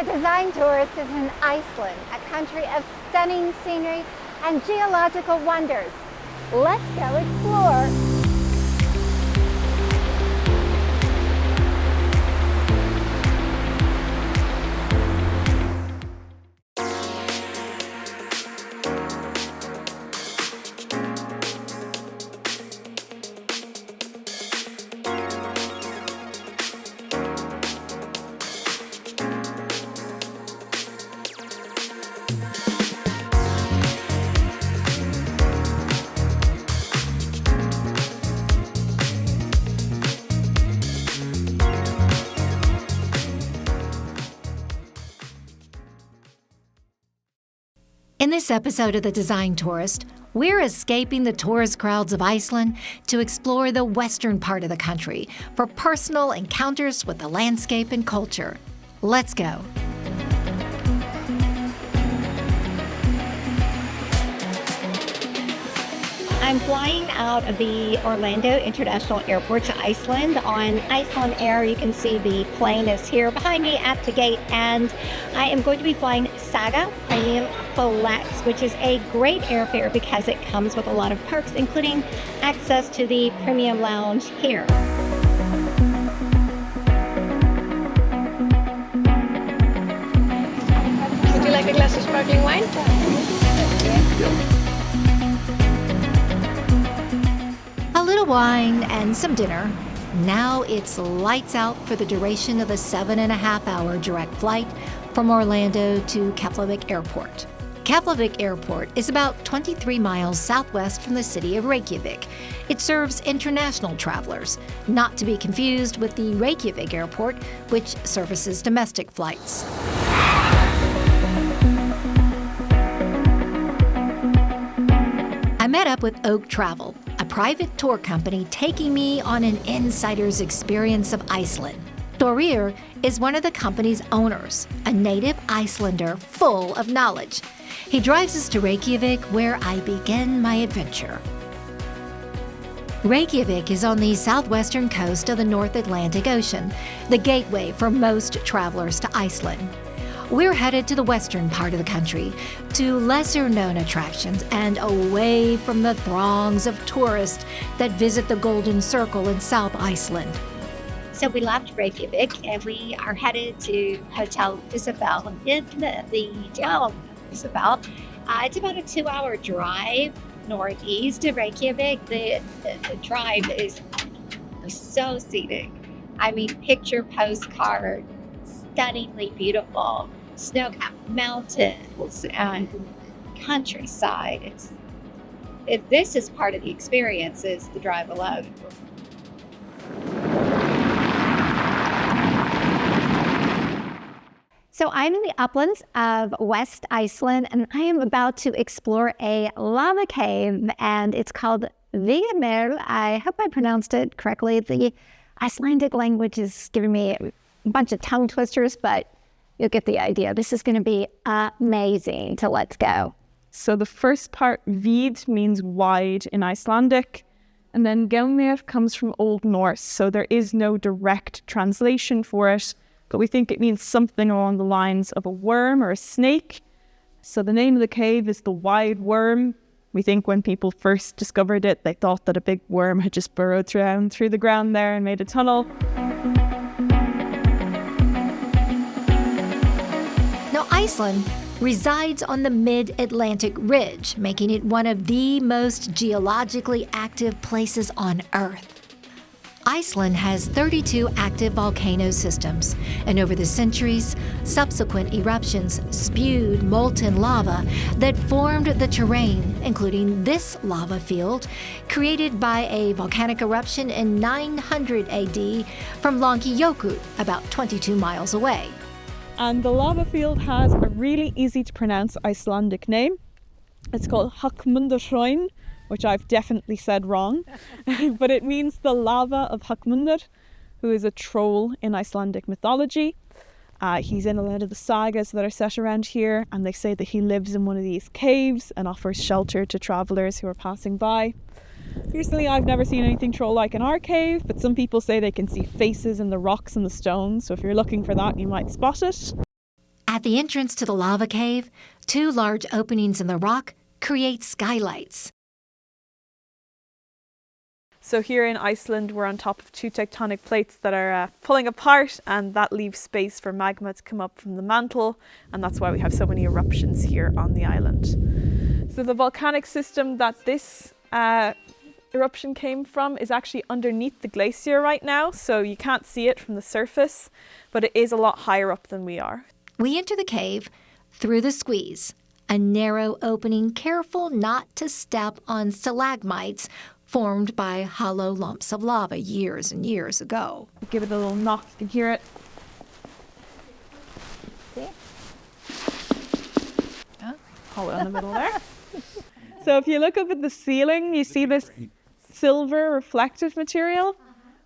The Design Tourist is in Iceland, a country of stunning scenery and geological wonders. Let's go explore. In this episode of The Design Tourist, we're escaping the tourist crowds of Iceland to explore the western part of the country for personal encounters with the landscape and culture. Let's go. I'm flying out of the Orlando International Airport to Iceland on Icelandair. You can see the plane is here behind me at the gate, and I am going to be flying Saga Premium Flex, which is a great airfare because it comes with a lot of perks, including access to the premium lounge here. Would you like a glass of sparkling wine? Yeah. A little wine and some dinner. Now it's lights out for the duration of the 7.5-hour direct flight from Orlando to Keflavik Airport. Keflavik Airport is about 23 miles southwest from the city of Reykjavik. It serves international travelers, not to be confused with the Reykjavik Airport, which services domestic flights. I met up with Oak Travel, a private tour company taking me on an insider's experience of Iceland. Thorir is one of the company's owners, a native Icelander full of knowledge. He drives us to Reykjavik, where I begin my adventure. Reykjavik is on the southwestern coast of the North Atlantic Ocean, the gateway for most travelers to Iceland. We're headed to the western part of the country, to lesser-known attractions and away from the throngs of tourists that visit the Golden Circle in South Iceland. So we left Reykjavik and we are headed to Hotel Húsafell in the town of Húsafell. It's about a 2-hour drive northeast of Reykjavik. The drive is so scenic. I mean, picture postcard, stunningly beautiful. Snow-capped mountains and countryside. This is part of the experience, is the drive alone. So I'm in the uplands of West Iceland, and I am about to explore a lava cave, and it's called Víðgelmir. I hope I pronounced it correctly. The Icelandic language is giving me a bunch of tongue twisters, but you'll get the idea. This is going to be amazing, so let's go. So the first part, Víð, means wide in Icelandic, and then Gelmir comes from Old Norse, so there is no direct translation for it, but we think it means something along the lines of a worm or a snake. So the name of the cave is the Wide Worm. We think when people first discovered it, they thought that a big worm had just burrowed through the ground there and made a tunnel. Iceland resides on the mid-Atlantic ridge, making it one of the most geologically active places on Earth. Iceland has 32 active volcano systems, and over the centuries, subsequent eruptions spewed molten lava that formed the terrain, including this lava field, created by a volcanic eruption in 900 AD from Langjökull, about 22 miles away. And the lava field has a really easy to pronounce Icelandic name. It's called Hökmundarhraun, which I've definitely said wrong, but it means the lava of Hökmundur, who is a troll in Icelandic mythology. He's in a lot of the sagas that are set around here, and they say that he lives in one of these caves and offers shelter to travellers who are passing by. Personally, I've never seen anything troll-like in our cave, but some people say they can see faces in the rocks and the stones, so if you're looking for that, you might spot it. At the entrance to the lava cave, 2 large openings in the rock create skylights. So here in Iceland, we're on top of 2 tectonic plates that are pulling apart, and that leaves space for magma to come up from the mantle, and that's why we have so many eruptions here on the island. So the volcanic system that this eruption came from is actually underneath the glacier right now, so you can't see it from the surface, but it is a lot higher up than we are. We enter the cave through the squeeze, a narrow opening, careful not to step on stalagmites formed by hollow lumps of lava years and years ago. Give it a little knock, you can hear it. See? Oh, hold it in the middle there. So if you look up at the ceiling, you see this silver reflective material,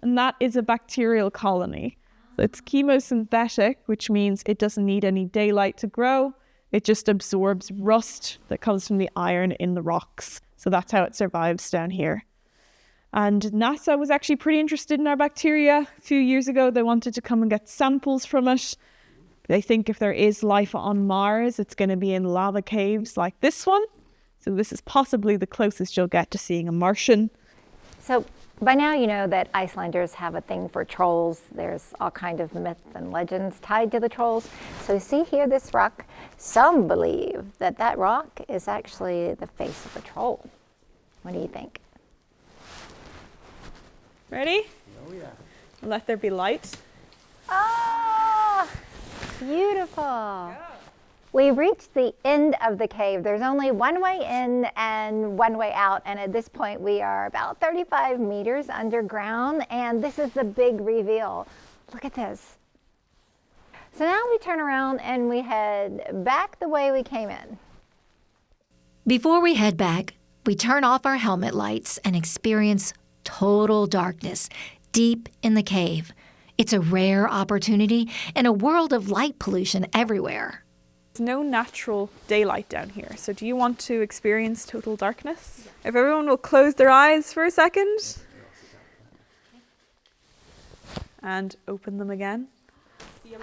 and that is a bacterial colony. So it's chemosynthetic, which means it doesn't need any daylight to grow. It just absorbs rust that comes from the iron in the rocks. So that's how it survives down here. And NASA was actually pretty interested in our bacteria. A few years ago, they wanted to come and get samples from it. They think if there is life on Mars, it's going to be in lava caves like this one. So this is possibly the closest you'll get to seeing a Martian. So by now you know that Icelanders have a thing for trolls. There's all kind of myths and legends tied to the trolls. So you see here this rock, some believe that that rock is actually the face of a troll. What do you think? Ready? Oh yeah. Let there be light. Ah, beautiful. We've reached the end of the cave. There's only one way in and one way out, and at this point we are about 35 meters underground, and this is the big reveal. Look at this. So now we turn around and we head back the way we came in. Before we head back, we turn off our helmet lights and experience total darkness deep in the cave. It's a rare opportunity in a world of light pollution everywhere. There's no natural daylight down here. So do you want to experience total darkness? If everyone will close their eyes for a second. And open them again.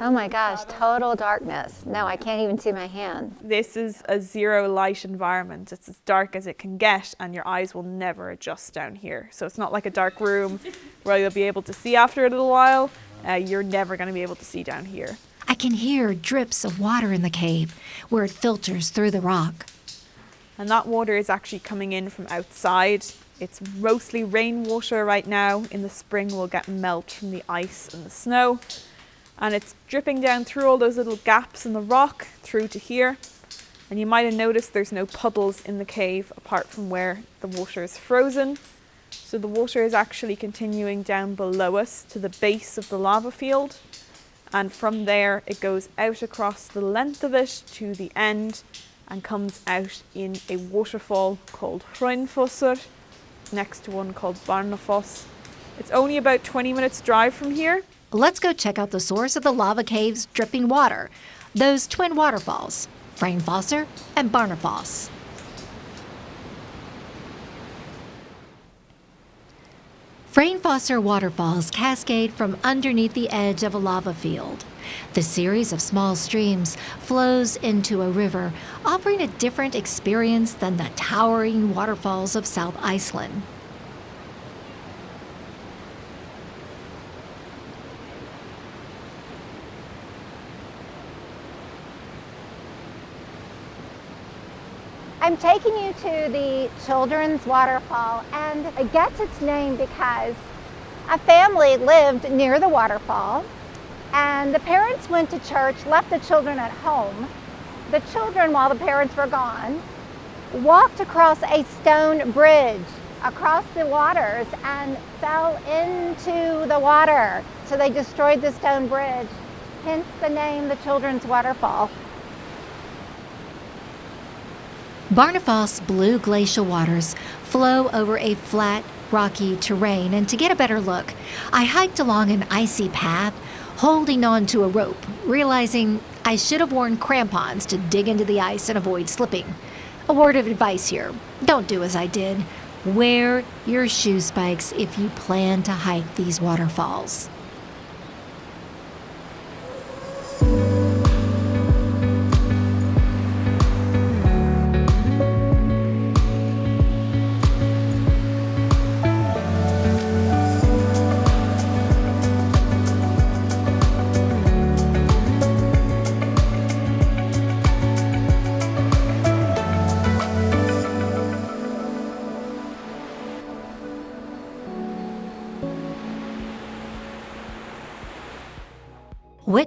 Oh my gosh, total darkness. No, I can't even see my hand. This is a zero light environment. It's as dark as it can get, and your eyes will never adjust down here. So it's not like a dark room where you'll be able to see after a little while. You're never going to be able to see down here. I can hear drips of water in the cave where it filters through the rock. And that water is actually coming in from outside. It's mostly rainwater right now. In the spring we'll get melt from the ice and the snow. And it's dripping down through all those little gaps in the rock through to here. And you might have noticed there's no puddles in the cave apart from where the water is frozen. So the water is actually continuing down below us to the base of the lava field. And from there it goes out across the length of it to the end and comes out in a waterfall called Hraunfossar, next to one called Barnafoss. It's only about 20 minutes drive from here. Let's go check out the source of the lava cave's dripping water, those twin waterfalls, Hraunfossar and Barnafoss. Hraunfossar waterfalls cascade from underneath the edge of a lava field. The series of small streams flows into a river, offering a different experience than the towering waterfalls of South Iceland. I'm taking you to the children's waterfall, and it gets its name because a family lived near the waterfall, and the parents went to church, left the children at home. The children, while the parents were gone, walked across a stone bridge across the waters and fell into the water. So they destroyed the stone bridge, hence the name, the children's waterfall. Barnafoss blue glacial waters flow over a flat, rocky terrain, and to get a better look, I hiked along an icy path, holding on to a rope, realizing I should have worn crampons to dig into the ice and avoid slipping. A word of advice here, don't do as I did. Wear your shoe spikes if you plan to hike these waterfalls.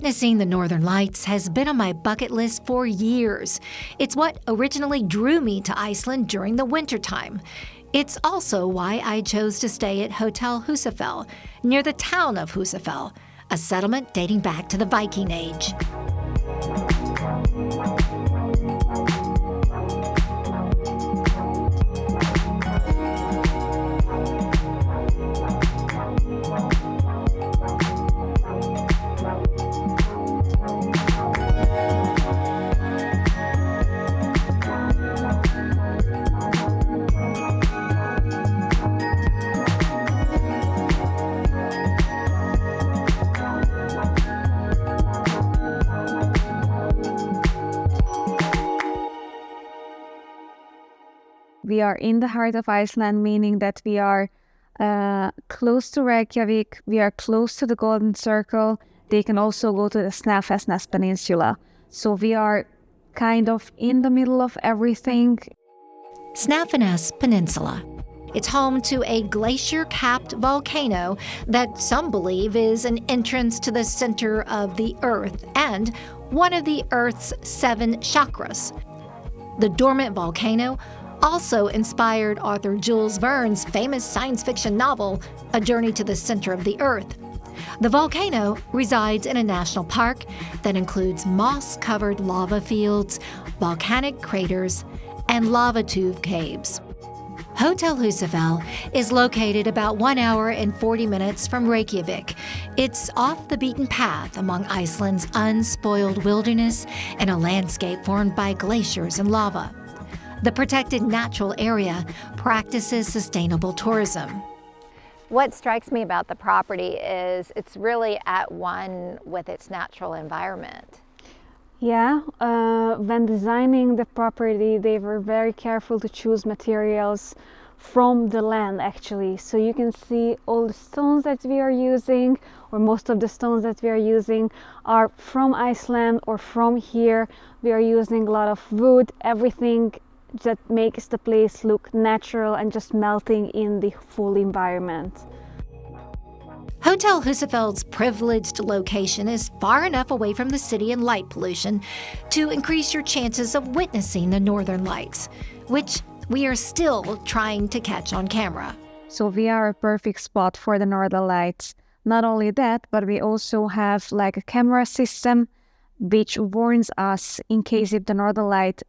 Witnessing the Northern Lights has been on my bucket list for years. It's what originally drew me to Iceland during the wintertime. It's also why I chose to stay at Hotel Húsafell, near the town of Húsafell, a settlement dating back to the Viking Age. We are in the heart of Iceland, meaning that we are close to Reykjavik, we are close to the Golden Circle. They can also go to the Snæfellsnes Peninsula. So we are kind of in the middle of everything. Snæfellsnes Peninsula. It's home to a glacier-capped volcano that some believe is an entrance to the center of the Earth and one of the Earth's 7 chakras. The dormant volcano also inspired author Jules Verne's famous science fiction novel, A Journey to the Center of the Earth. The volcano resides in a national park that includes moss-covered lava fields, volcanic craters, and lava tube caves. Hotel Húsafell is located about 1 hour and 40 minutes from Reykjavik. It's off the beaten path among Iceland's unspoiled wilderness and a landscape formed by glaciers and lava. The protected natural area practices sustainable tourism. What strikes me about the property is it's really at one with its natural environment. Yeah, when designing the property, they were very careful to choose materials from the land actually. So you can see all the stones that we are using, or most of the stones that we are using, are from Iceland or from here. We are using a lot of wood, everything that makes the place look natural and just melting in the full environment. Hotel Húsafell's privileged location is far enough away from the city and light pollution to increase your chances of witnessing the Northern Lights, which we are still trying to catch on camera. So we are a perfect spot for the Northern Lights. Not only that, but we also have like a camera system which warns us in case if the Northern Light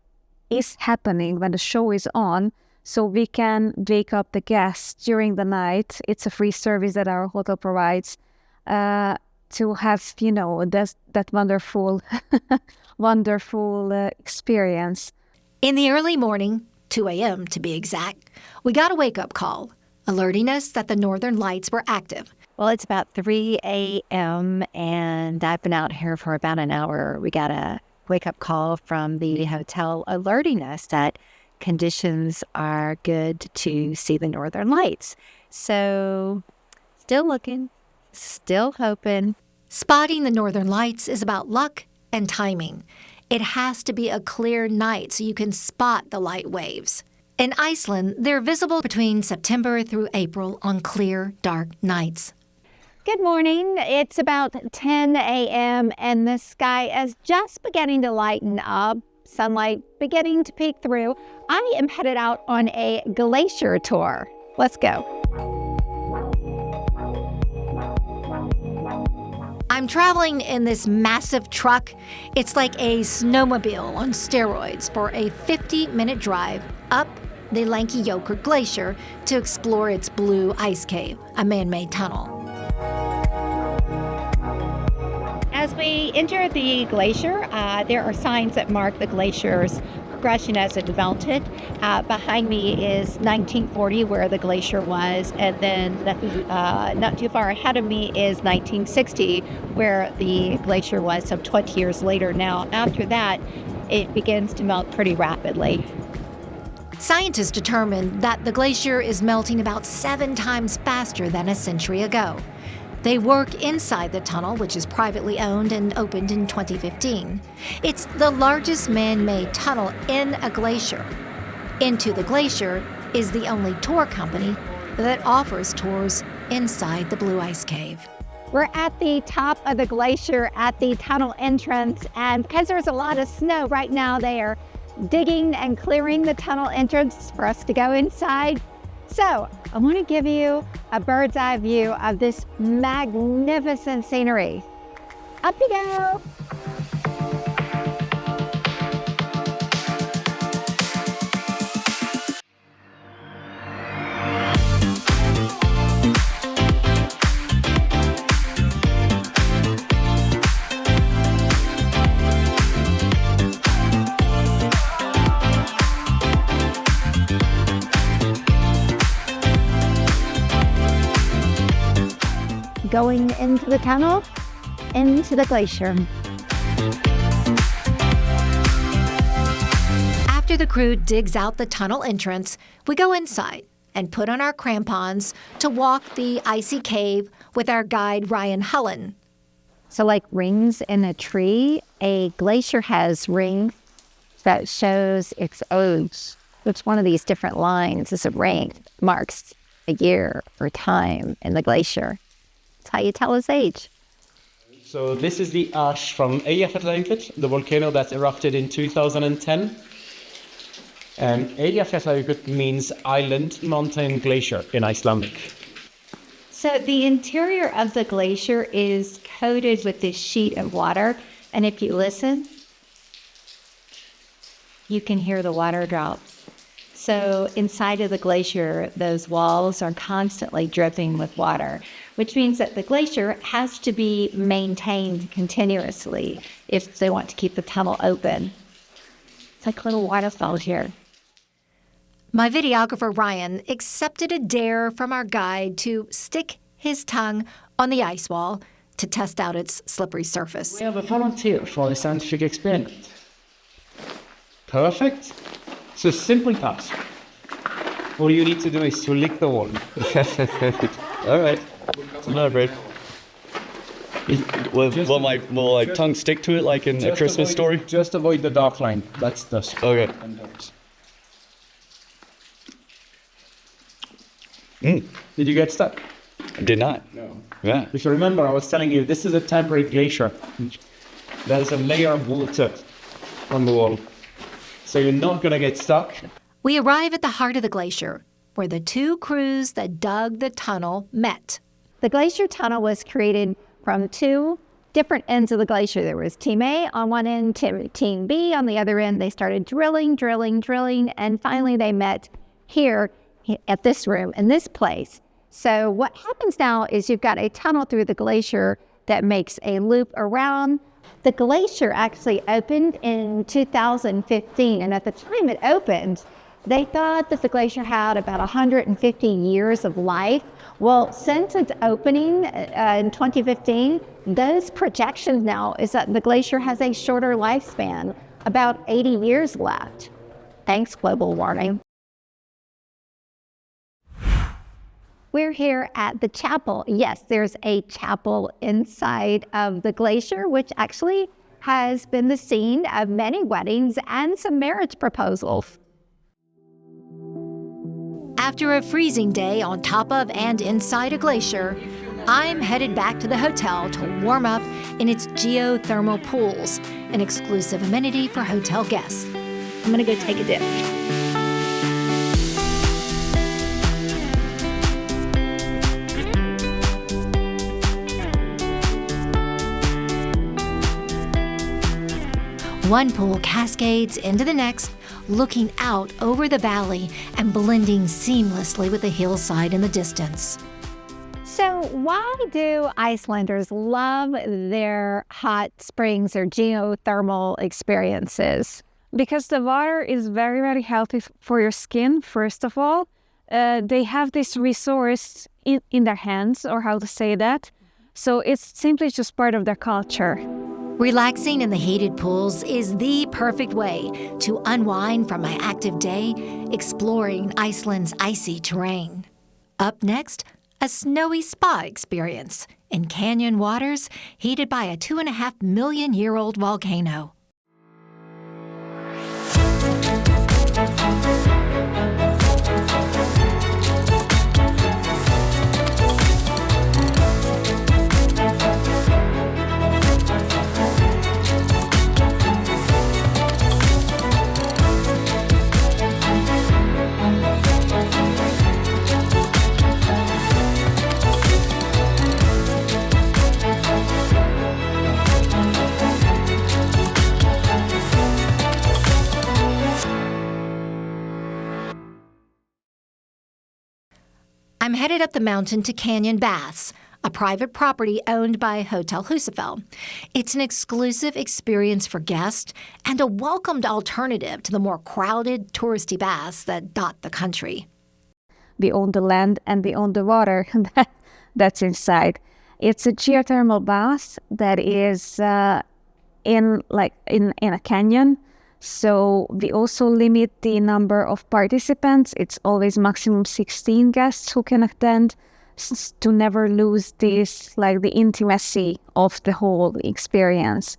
is happening when the show is on, so we can wake up the guests during the night. It's a free service that our hotel provides to have, that wonderful, wonderful experience. In the early morning, 2 a.m. to be exact, we got a wake-up call, alerting us that the Northern Lights were active. Well, it's about 3 a.m. and I've been out here for about an hour. We got a wake-up call from the hotel alerting us that conditions are good to see the Northern Lights. So, still looking, still hoping. Spotting the Northern Lights is about luck and timing. It has to be a clear night so you can spot the light waves. In Iceland, they're visible between September through April on clear, dark nights. Good morning. It's about 10 a.m. and the sky is just beginning to lighten up. Sunlight beginning to peek through. I am headed out on a glacier tour. Let's go. I'm traveling in this massive truck. It's like a snowmobile on steroids for a 50-minute drive up the Langjökull Glacier to explore its blue ice cave, a man-made tunnel. As we enter the glacier, there are signs that mark the glacier's progression as it developed. Behind me is 1940, where the glacier was, and then not too far ahead of me is 1960, where the glacier was, so 20 years later now. After that, it begins to melt pretty rapidly. Scientists determined that the glacier is melting about 7 times faster than a century ago. They work inside the tunnel, which is privately owned and opened in 2015. It's the largest man-made tunnel in a glacier. Into the Glacier is the only tour company that offers tours inside the Blue Ice Cave. We're at the top of the glacier at the tunnel entrance, and because there's a lot of snow right now, they are digging and clearing the tunnel entrance for us to go inside. So I want to give you a bird's eye view of this magnificent scenery. Up you go. Going into the tunnel, into the glacier. After the crew digs out the tunnel entrance, we go inside and put on our crampons to walk the icy cave with our guide Ryan Hullen. So like rings in a tree, a glacier has rings that shows its age. It's one of these different lines is a ring, marks a year or time in the glacier. That's how you tell its age. So this is the ash from Eyjafjallajökull, the volcano that erupted in 2010. Eyjafjallajökull means island, mountain, glacier in Icelandic. So the interior of the glacier is coated with this sheet of water, and if you listen, you can hear the water drops. So inside of the glacier, those walls are constantly dripping with water, which means that the glacier has to be maintained continuously if they want to keep the tunnel open. It's like little waterfalls here. My videographer Ryan accepted a dare from our guide to stick his tongue on the ice wall to test out its slippery surface. We have a volunteer for the scientific experiment. Perfect. It's a simple task. All you need to do is to lick the wall. All right. Not afraid. Will my tongue stick to it like in a Christmas story? Just avoid the dark line. That's the Okay. Did you get stuck? I did not. No. Yeah. If you remember, I was telling you this is a temporary glacier. There's a layer of water on the wall. So you're not going to get stuck. We arrive at the heart of the glacier, where the two crews that dug the tunnel met. The glacier tunnel was created from two different ends of the glacier. There was Team A on one end, Team B on the other end. They started drilling, and finally they met here at this room, in this place. So what happens now is you've got a tunnel through the glacier that makes a loop around. The glacier actually opened in 2015, and at the time it opened, they thought that the glacier had about 150 years of life. Well, since its opening in 2015, those projections now is that the glacier has a shorter lifespan, about 80 years left. Thanks, global warming. We're here at the chapel. Yes, there's a chapel inside of the glacier, which actually has been the scene of many weddings and some marriage proposals. After a freezing day on top of and inside a glacier, I'm headed back to the hotel to warm up in its geothermal pools, an exclusive amenity for hotel guests. I'm gonna go take a dip. One pool cascades into the next, looking out over the valley and blending seamlessly with the hillside in the distance. So why do Icelanders love their hot springs or geothermal experiences? Because the water is very, very healthy for your skin, first of all. They have this resource in their hands, or how to say that. So it's simply just part of their culture. Relaxing in the heated pools is the perfect way to unwind from my active day, exploring Iceland's icy terrain. Up next, a snowy spa experience in canyon waters heated by a 2.5 million year old volcano. I'm headed up the mountain to Canyon Baths, a private property owned by Hotel Húsafell. It's an exclusive experience for guests and a welcomed alternative to the more crowded, touristy baths that dot the country. We own the land and we own the water that's inside. It's a geothermal bath that is in a canyon. So we also limit the number of participants. It's always maximum 16 guests who can attend to never lose this, the intimacy of the whole experience.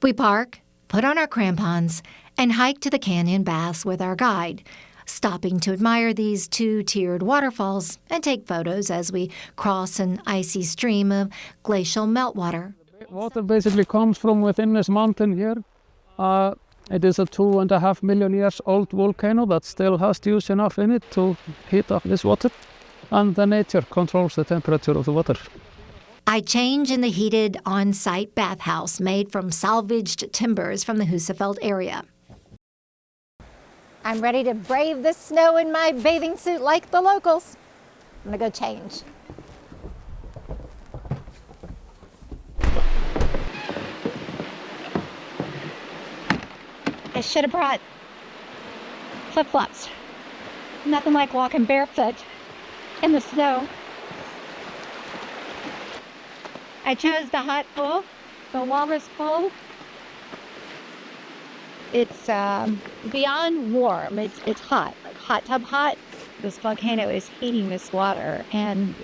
We park, put on our crampons, and hike to the canyon baths with our guide, stopping to admire these 2-tiered waterfalls and take photos as we cross an icy stream of glacial meltwater. Water basically comes from within this mountain here. It is a 2.5 million years old volcano that still has juice enough in it to heat up this water. And the nature controls the temperature of the water. I change in the heated on-site bathhouse made from salvaged timbers from the Húsafell area. I'm ready to brave the snow in my bathing suit like the locals. I'm gonna go change. I should have brought flip-flops. Nothing like walking barefoot in the snow. I chose the hot pool, the walrus pool. It's beyond warm. It's hot, like hot tub hot. This volcano is heating this water, and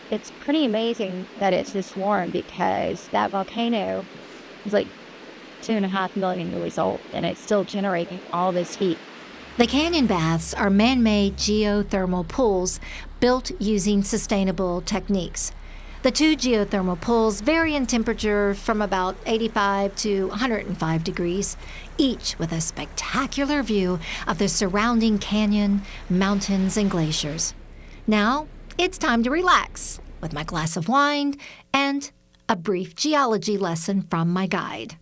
it's pretty amazing that it's this warm because that volcano is like 2.5 million years old, and it's still generating all this heat. The canyon baths are man-made geothermal pools built using sustainable techniques. The 2 geothermal pools vary in temperature from about 85 to 105 degrees, each with a spectacular view of the surrounding canyon, mountains, and glaciers. Now, it's time to relax with my glass of wine and a brief geology lesson from my guide.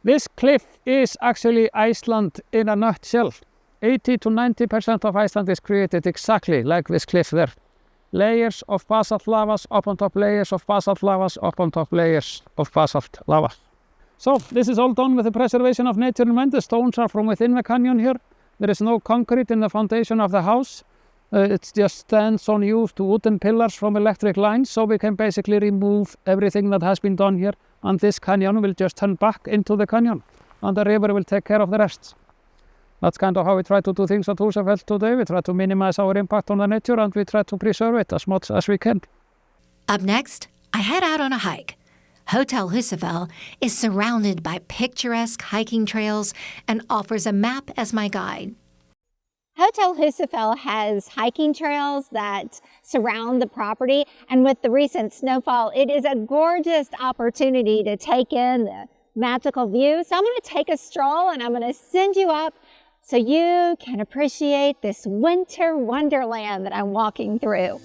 This cliff is actually Iceland in a nutshell. 80 to 90% of Iceland is created exactly like this cliff there. Layers of basalt lavas up on top layers of basalt lavas up on top layers of basalt lava. So this is all done with the preservation of nature in mind. The stones are from within the canyon here. There is no concrete in the foundation of the house. It just stands on used wooden pillars from electric lines, so we can basically remove everything that has been done here, and this canyon will just turn back into the canyon, and the river will take care of the rest. That's kind of how we try to do things at Húsafell today. We try to minimize our impact on the nature, and we try to preserve it as much as we can. Up next, I head out on a hike. Hotel Húsafell is surrounded by picturesque hiking trails and offers a map as my guide. Hotel Húsafell has hiking trails that surround the property, and with the recent snowfall, it is a gorgeous opportunity to take in the magical view. So I'm going to take a stroll, and I'm going to send you up so you can appreciate this winter wonderland that I'm walking through.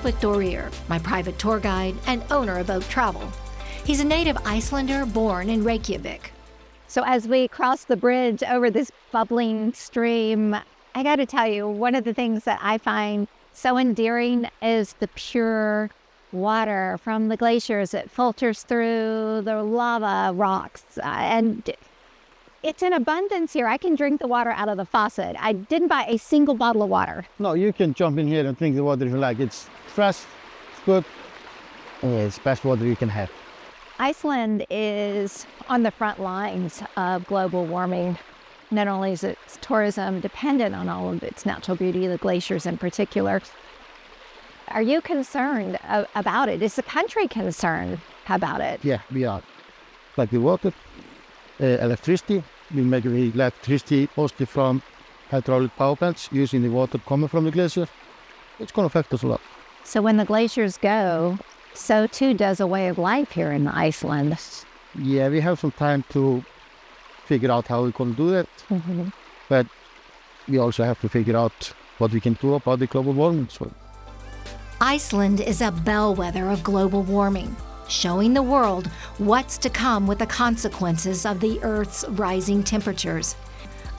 With Dorier, my private tour guide and owner of Oak Travel. He's a native Icelander born in Reykjavik. So as we cross the bridge over this bubbling stream, I got to tell you, one of the things that I find so endearing is the pure water from the glaciers. It filters through the lava rocks, and it's in abundance here. I can drink the water out of the faucet. I didn't buy a single bottle of water. No, you can jump in here and drink the water if you like. It's fresh, it's good, and it's the best water you can have. Iceland is on the front lines of global warming. Not only is its tourism dependent on all of its natural beauty, the glaciers in particular. Are you concerned about it? Is the country concerned about it? Yeah, we are. Like the water, electricity. We make the electricity mostly from hydraulic power plants using the water coming from the glacier. It's going to affect us a lot. So when the glaciers go, so too does a way of life here in Iceland. Yeah, we have some time to figure out how we're going to do that. But we also have to figure out what we can do about the global warming. So Iceland is a bellwether of global warming, showing the world what's to come with the consequences of the Earth's rising temperatures.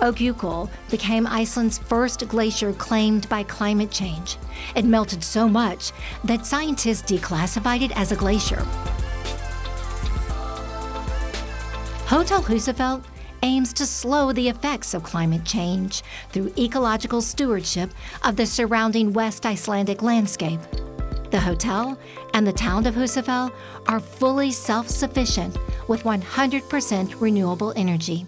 Jökull became Iceland's first glacier claimed by climate change. It melted so much that scientists declassified it as a glacier. Hotel Húsafell aims to slow the effects of climate change through ecological stewardship of the surrounding West Icelandic landscape. The hotel and the town of Húsafell are fully self-sufficient with 100% renewable energy.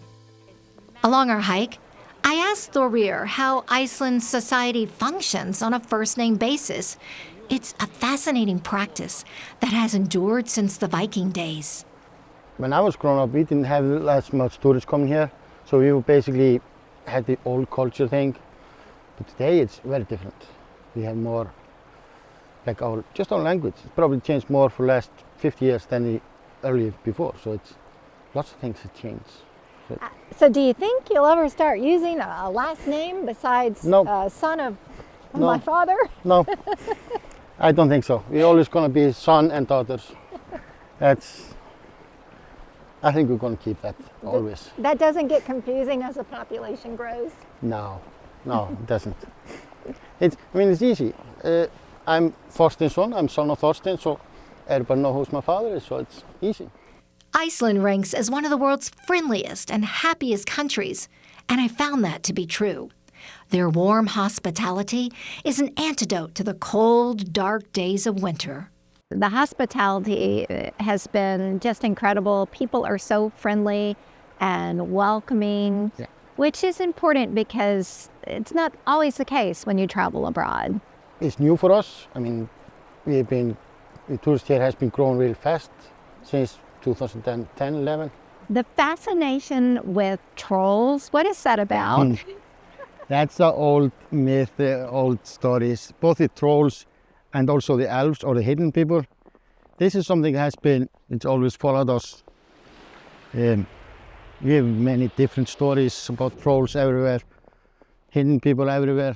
Along our hike, I asked Thorir how Iceland's society functions on a first-name basis. It's a fascinating practice that has endured since the Viking days. when I was growing up, we didn't have as much tourists coming here. So we basically had the old culture thing. But today it's very different. We have more, like our language. It's probably changed more for the last 50 years than the earlier before. So it's lots of things have changed. So do you think you'll ever start using a last name besides son of my father? No, I don't think so. We're always going to be son and daughters. I think we're going to keep that always. That doesn't get confusing as the population grows? No, it doesn't. It's easy. I'm Thorstein's son, I'm son of Thorstein, so everybody knows who my father is, so it's easy. Iceland ranks as one of the world's friendliest and happiest countries, and I found that to be true. Their warm hospitality is an antidote to the cold, dark days of winter. The hospitality has been just incredible. People are so friendly and welcoming, which is important because it's not always the case when you travel abroad. It's new for us. The tourist here has been growing really fast since 2010-11. The fascination with trolls, what is that about? That's the old myth, the old stories, both the trolls and also the elves or the hidden people. This is something that it's always followed us. We have many different stories about trolls everywhere, hidden people everywhere.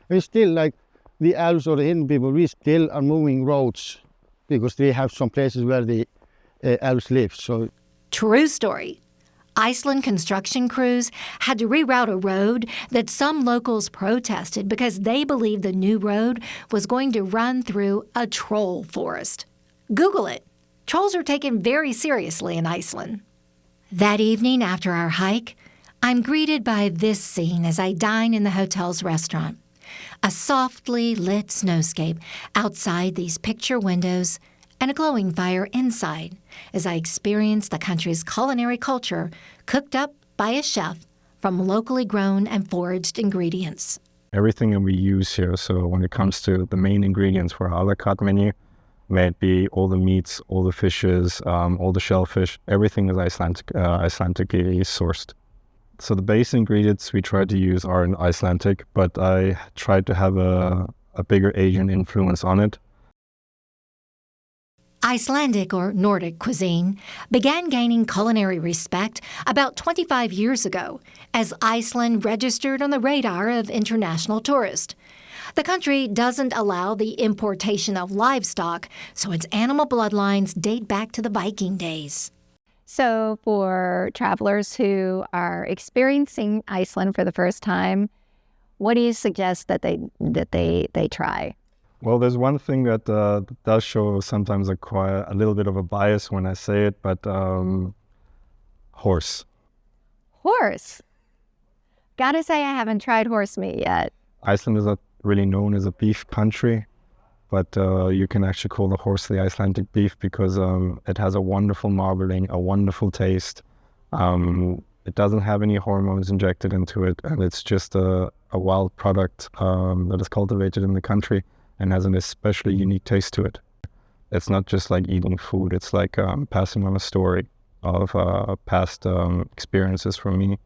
We still, like the elves or the hidden people, we still are moving roads because we have some places where the elves live. So, true story. Iceland construction crews had to reroute a road that some locals protested because they believed the new road was going to run through a troll forest. Google it. Trolls are taken very seriously in Iceland. That evening after our hike, I'm greeted by this scene as I dine in the hotel's restaurant. A softly lit snowscape outside these picture windows and a glowing fire inside as I experience the country's culinary culture cooked up by a chef from locally grown and foraged ingredients. Everything that we use here, so when it comes to the main ingredients for our a la carte menu, may it be all the meats, all the fishes, all the shellfish, everything is Icelandically sourced. So the base ingredients we try to use are in Icelandic, but I tried to have a bigger Asian influence on it. Icelandic or Nordic cuisine began gaining culinary respect about 25 years ago as Iceland registered on the radar of international tourists. The country doesn't allow the importation of livestock, so its animal bloodlines date back to the Viking days. So for travelers who are experiencing Iceland for the first time, what do you suggest that they try? Well, there's one thing that does show sometimes a little bit of a bias when I say it, but horse. Horse? Gotta say I haven't tried horse meat yet. Iceland is not really known as a beef country, but you can actually call the horse the Icelandic beef because it has a wonderful marbling, a wonderful taste. It doesn't have any hormones injected into it, and it's just a wild product that is cultivated in the country and has an especially unique taste to it. It's not just like eating food, it's like passing on a story. past experiences for me.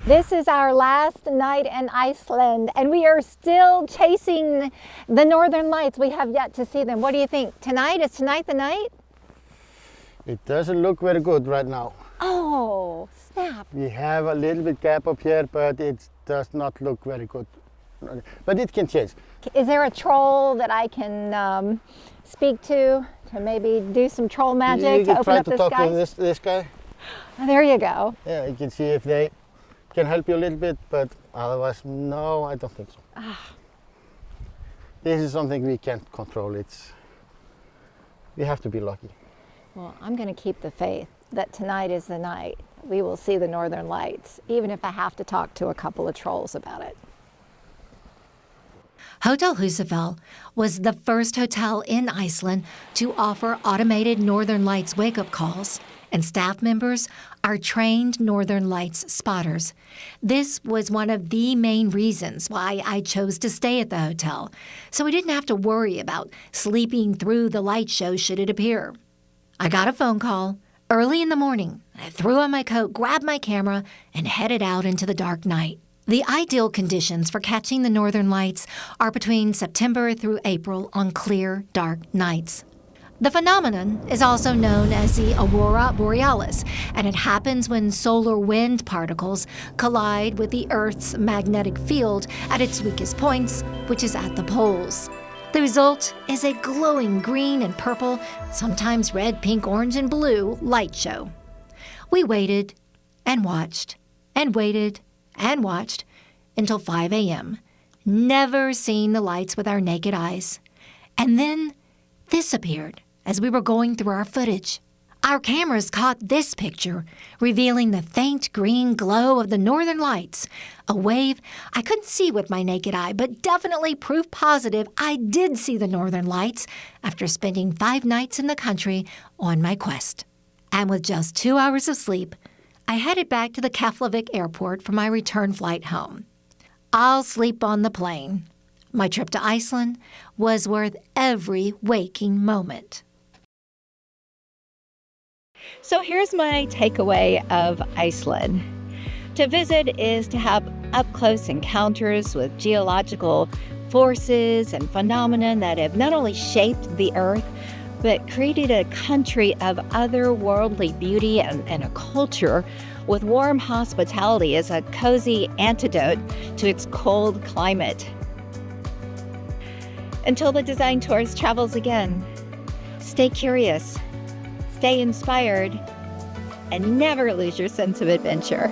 This is our last night in Iceland, and we are still chasing the northern lights. We have yet to see them. What do you think? Is tonight the night? It doesn't look very good right now. Oh, snap. We have a little bit gap up here, but it does not look very good. But it can change. Is there a troll that I can speak to maybe do some troll magic to open up the skies? You can try to talk to this guy. Oh, there you go. Yeah, you can see if they can help you a little bit, but otherwise, no, I don't think so. This is something we can't control. We have to be lucky. Well, I'm going to keep the faith that tonight is the night. We will see the northern lights, even if I have to talk to a couple of trolls about it. Hotel Húsafell was the first hotel in Iceland to offer automated Northern Lights wake-up calls, and staff members are trained Northern Lights spotters. This was one of the main reasons why I chose to stay at the hotel, so we didn't have to worry about sleeping through the light show should it appear. I got a phone call early in the morning. I threw on my coat, grabbed my camera, and headed out into the dark night. The ideal conditions for catching the northern lights are between September through April on clear, dark nights. The phenomenon is also known as the aurora borealis, and it happens when solar wind particles collide with the Earth's magnetic field at its weakest points, which is at the poles. The result is a glowing green and purple, sometimes red, pink, orange, and blue light show. We waited and watched and waited and watched until 5 a.m., never seeing the lights with our naked eyes. And then this appeared as we were going through our footage. Our cameras caught this picture, revealing the faint green glow of the northern lights, a wave I couldn't see with my naked eye, but definitely proof positive I did see the northern lights after spending 5 nights in the country on my quest. And with just 2 hours of sleep, I headed back to the Keflavik airport for my return flight home. I'll sleep on the plane. My trip to Iceland was worth every waking moment. So here's my takeaway of Iceland. To visit is to have up-close encounters with geological forces and phenomena that have not only shaped the Earth, but created a country of otherworldly beauty and a culture with warm hospitality as a cozy antidote to its cold climate. Until the Design Tours travels again, stay curious, stay inspired, and never lose your sense of adventure.